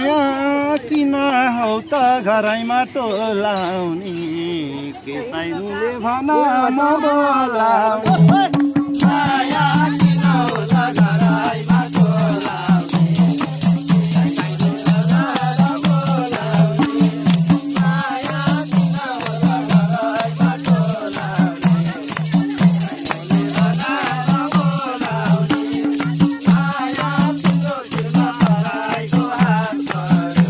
माया किन हौ त घरैमा टोलाउने केसाइनुले भन म बोलाउने माया किन हौ त घरैमा टोलाउने केसाइनुले भन बोलाउने माया किन हौ त घरैमा टोलाउने केसाइनुले भन म बोलाउने माया तिम्रो शिरमा पराइको हात पर्यो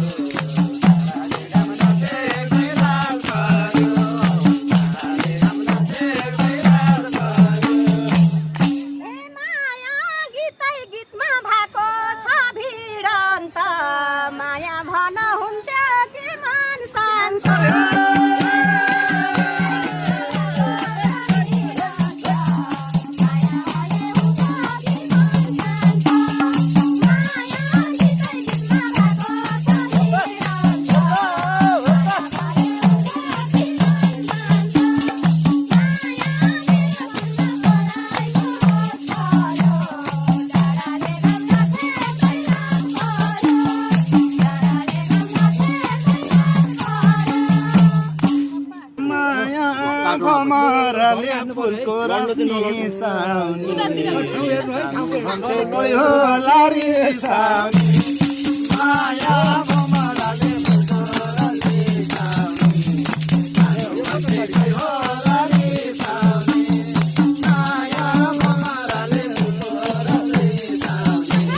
भमराले फुलको रस मिसाउने कोही होला रिसाउने माया भमराले फुलको रस मिसाउने कोही होला रिसाउने माया भमराले फुलको रस मिसाउने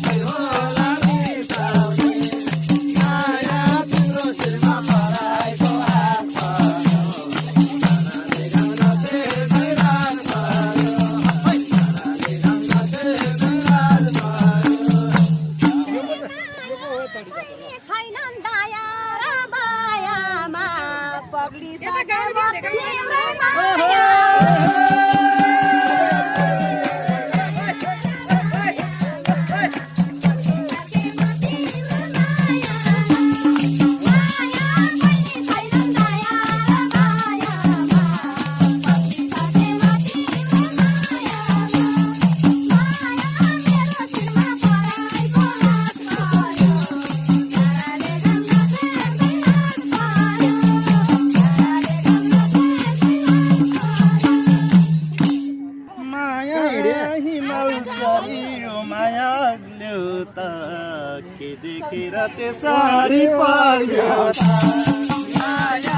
कोही होला रिसाउने माया तिम्रो शिरमा पराइको हात छैनन् दया र मायामा पग्लिसक्यो तिम्रै माया माया ल्याउ त के देखेर त्यसरी पर्यो त माया